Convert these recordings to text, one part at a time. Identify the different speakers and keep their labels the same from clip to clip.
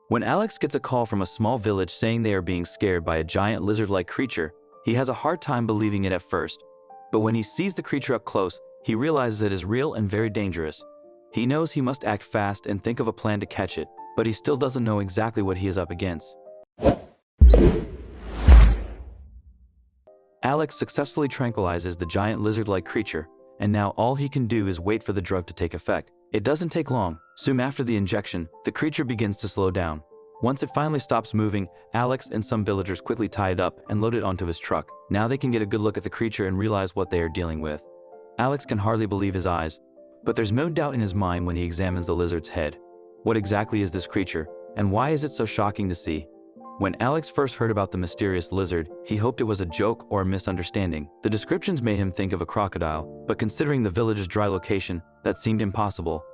Speaker 1: When Alex gets a call from a small village saying they are being scared by a giant lizard-like creature, he has a hard time believing it at first. But when he sees the creature up close, he realizes it is real and very dangerous. He knows he must act fast and think of a plan to catch it, but he still doesn't know exactly what he is up against. Alex successfully tranquilizes the giant lizard-like creature, and now all he can do is wait for the drug to take effect. It doesn't take long. Soon after the injection, the creature begins to slow down. Once it finally stops moving, Alex and some villagers quickly tie it up and load it onto his truck. Now they can get a good look at the creature and realize what they are dealing with. Alex can hardly believe his eyes, but there's no doubt in his mind when he examines the lizard's head. What exactly is this creature, and why is it so shocking to see? When Alex first heard about the mysterious lizard, he hoped it was a joke or a misunderstanding. The descriptions made him think of a crocodile, but considering the village's dry location, that seemed impossible.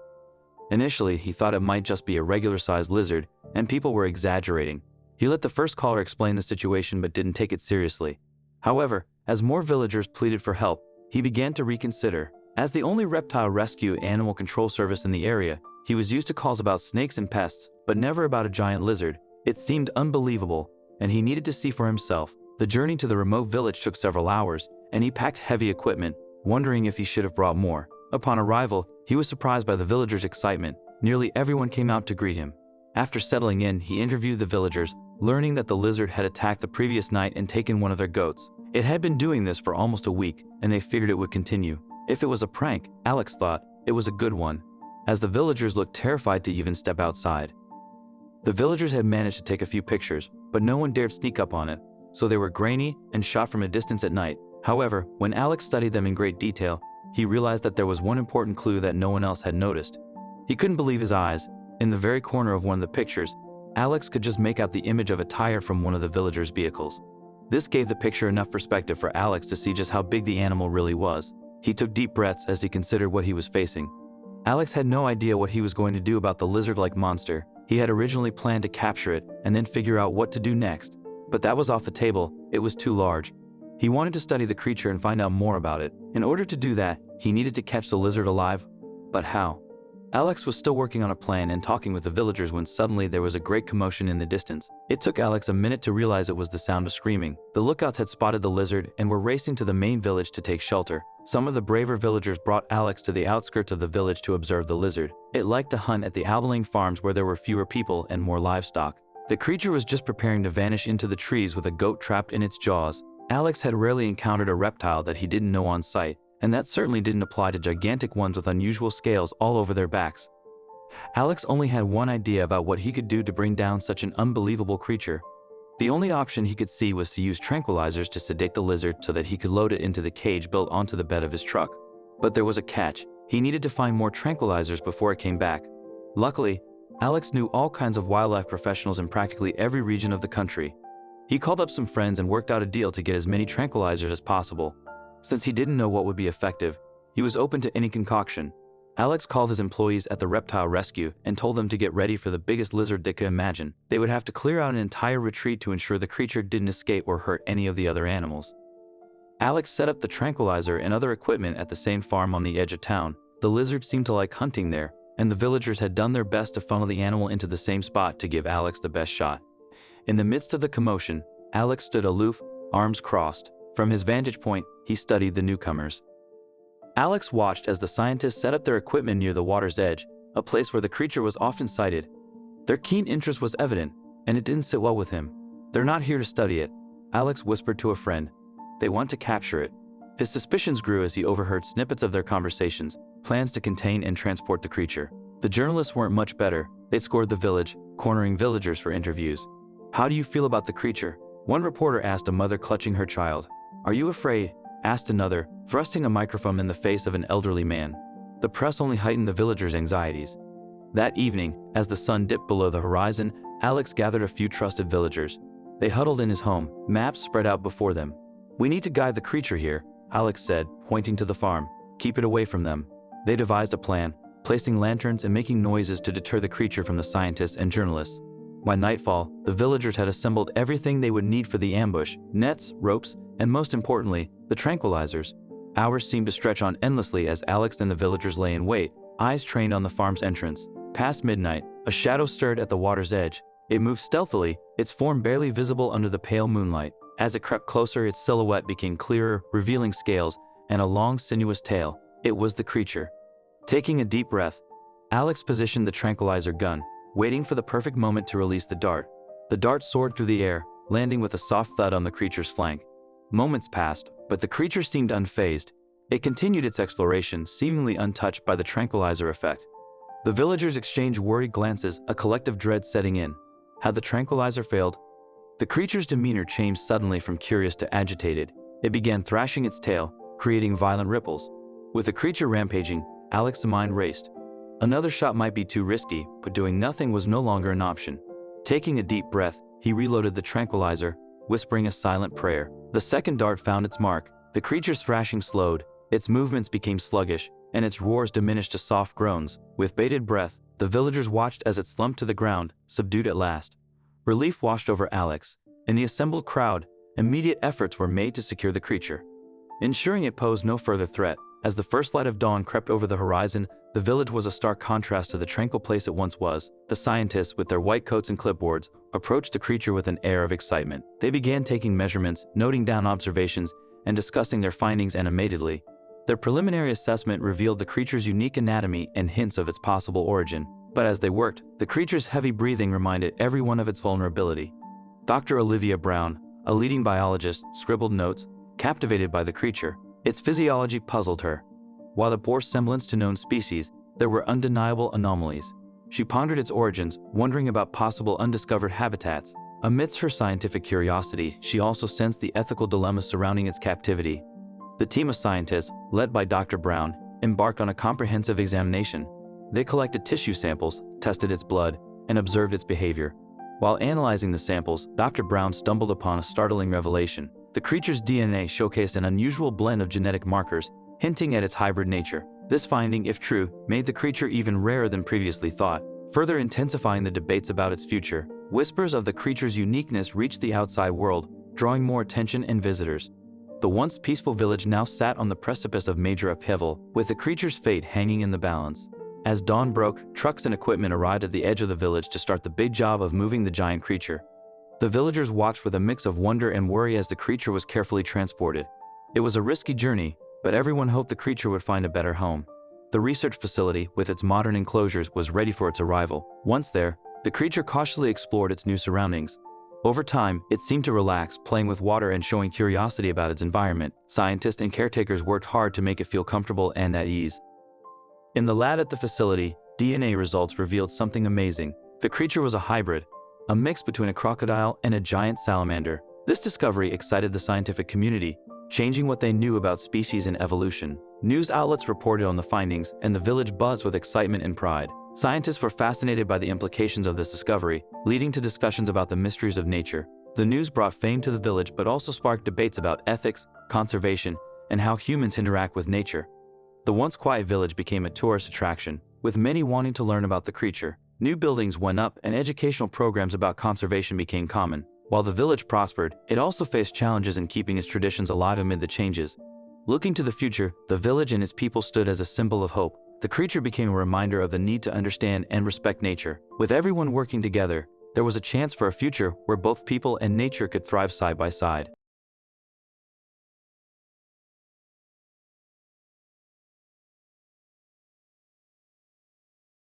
Speaker 1: Initially, he thought it might just be a regular-sized lizard, and people were exaggerating. He let the first caller explain the situation but didn't take it seriously. However, as more villagers pleaded for help, he began to reconsider. As the only reptile rescue animal control service in the area, he was used to calls about snakes and pests, but never about a giant lizard. It seemed unbelievable, and he needed to see for himself. The journey to the remote village took several hours, and he packed heavy equipment, wondering if he should have brought more. Upon arrival, he was surprised by the villagers' excitement. Nearly everyone came out to greet him. After settling in, he interviewed the villagers, learning that the lizard had attacked the previous night and taken one of their goats. It had been doing this for almost a week, and they figured it would continue. If it was a prank, Alex thought, it was a good one, as the villagers looked terrified to even step outside. The villagers had managed to take a few pictures, but no one dared sneak up on it, so they were grainy and shot from a distance at night. However, when Alex studied them in great detail, he realized that there was one important clue that no one else had noticed. He couldn't believe his eyes. In the very corner of one of the pictures, Alex could just make out the image of a tire from one of the villagers' vehicles. This gave the picture enough perspective for Alex to see just how big the animal really was. He took deep breaths as he considered what he was facing. Alex had no idea what he was going to do about the lizard-like monster. He had originally planned to capture it and then figure out what to do next. But that was off the table. It was too large. He wanted to study the creature and find out more about it. In order to do that, he needed to catch the lizard alive. But how? Alex was still working on a plan and talking with the villagers when suddenly there was a great commotion in the distance. It took Alex a minute to realize it was the sound of screaming. The lookouts had spotted the lizard and were racing to the main village to take shelter. Some of the braver villagers brought Alex to the outskirts of the village to observe the lizard. It liked to hunt at the outlying farms where there were fewer people and more livestock. The creature was just preparing to vanish into the trees with a goat trapped in its jaws. Alex had rarely encountered a reptile that he didn't know on sight, and that certainly didn't apply to gigantic ones with unusual scales all over their backs. Alex only had one idea about what he could do to bring down such an unbelievable creature. The only option he could see was to use tranquilizers to sedate the lizard so that he could load it into the cage built onto the bed of his truck. But there was a catch. He needed to find more tranquilizers before it came back. Luckily, Alex knew all kinds of wildlife professionals in practically every region of the country. He called up some friends and worked out a deal to get as many tranquilizers as possible. Since he didn't know what would be effective, he was open to any concoction. Alex called his employees at the reptile rescue and told them to get ready for the biggest lizard they could imagine. They would have to clear out an entire retreat to ensure the creature didn't escape or hurt any of the other animals. Alex set up the tranquilizer and other equipment at the same farm on the edge of town. The lizard seemed to like hunting there, and the villagers had done their best to funnel the animal into the same spot to give Alex the best shot. In the midst of the commotion, Alex stood aloof, arms crossed. From his vantage point, he studied the newcomers. Alex watched as the scientists set up their equipment near the water's edge, a place where the creature was often sighted. Their keen interest was evident, and it didn't sit well with him. "They're not here to study it," Alex whispered to a friend. "They want to capture it." His suspicions grew as he overheard snippets of their conversations, plans to contain and transport the creature. The journalists weren't much better. They scored the village, cornering villagers for interviews. "How do you feel about the creature?" one reporter asked a mother clutching her child. "Are you afraid?" asked another, thrusting a microphone in the face of an elderly man. The press only heightened the villagers' anxieties. That evening, as the sun dipped below the horizon, Alex gathered a few trusted villagers. They huddled in his home, maps spread out before them. "We need to guide the creature here," Alex said, pointing to the farm. "Keep it away from them." They devised a plan, placing lanterns and making noises to deter the creature from the scientists and journalists. By nightfall, the villagers had assembled everything they would need for the ambush: nets, ropes, and most importantly, the tranquilizers. Hours seemed to stretch on endlessly as Alex and the villagers lay in wait, eyes trained on the farm's entrance. Past midnight, a shadow stirred at the water's edge. It moved stealthily, its form barely visible under the pale moonlight. As it crept closer, its silhouette became clearer, revealing scales and a long, sinuous tail. It was the creature. Taking a deep breath, Alex positioned the tranquilizer gun, waiting for the perfect moment to release the dart. The dart soared through the air, landing with a soft thud on the creature's flank. Moments passed, but the creature seemed unfazed. It continued its exploration, seemingly untouched by the tranquilizer effect. The villagers exchanged worried glances, a collective dread setting in. Had the tranquilizer failed? The creature's demeanor changed suddenly from curious to agitated. It began thrashing its tail, creating violent ripples. With the creature rampaging, Alex's mind raced. Another shot might be too risky, but doing nothing was no longer an option. Taking a deep breath, he reloaded the tranquilizer, whispering a silent prayer. The second dart found its mark. The creature's thrashing slowed, its movements became sluggish, and its roars diminished to soft groans. With bated breath, the villagers watched as it slumped to the ground, subdued at last. Relief washed over Alex. In the assembled crowd, immediate efforts were made to secure the creature, ensuring it posed no further threat. As the first light of dawn crept over the horizon, the village was a stark contrast to the tranquil place it once was. The scientists, with their white coats and clipboards, approached the creature with an air of excitement. They began taking measurements, noting down observations, and discussing their findings animatedly. Their preliminary assessment revealed the creature's unique anatomy and hints of its possible origin. But as they worked, the creature's heavy breathing reminded everyone of its vulnerability. Dr. Olivia Brown, a leading biologist, scribbled notes, captivated by the creature. Its physiology puzzled her. While it bore semblance to known species, there were undeniable anomalies. She pondered its origins, wondering about possible undiscovered habitats. Amidst her scientific curiosity, she also sensed the ethical dilemmas surrounding its captivity. The team of scientists, led by Dr. Brown, embarked on a comprehensive examination. They collected tissue samples, tested its blood, and observed its behavior. While analyzing the samples, Dr. Brown stumbled upon a startling revelation. The creature's DNA showcased an unusual blend of genetic markers, hinting at its hybrid nature. This finding, if true, made the creature even rarer than previously thought, further intensifying the debates about its future. Whispers of the creature's uniqueness reached the outside world, drawing more attention and visitors. The once peaceful village now sat on the precipice of major upheaval, with the creature's fate hanging in the balance. As dawn broke, trucks and equipment arrived at the edge of the village to start the big job of moving the giant creature. The villagers watched with a mix of wonder and worry as the creature was carefully transported. It was a risky journey, but everyone hoped the creature would find a better home. The research facility, with its modern enclosures, was ready for its arrival. Once there, the creature cautiously explored its new surroundings. Over time, it seemed to relax, playing with water and showing curiosity about its environment. Scientists and caretakers worked hard to make it feel comfortable and at ease. In the lab at the facility, DNA results revealed something amazing. The creature was a hybrid, a mix between a crocodile and a giant salamander. This discovery excited the scientific community, changing what they knew about species and evolution. News outlets reported on the findings, and the village buzzed with excitement and pride. Scientists were fascinated by the implications of this discovery, leading to discussions about the mysteries of nature. The news brought fame to the village but also sparked debates about ethics, conservation, and how humans interact with nature. The once quiet village became a tourist attraction, with many wanting to learn about the creature. New buildings went up and educational programs about conservation became common. While the village prospered, it also faced challenges in keeping its traditions alive amid the changes. Looking to the future, the village and its people stood as a symbol of hope. The creature became a reminder of the need to understand and respect nature. With everyone working together, there was a chance for a future where both people and nature could thrive side by side.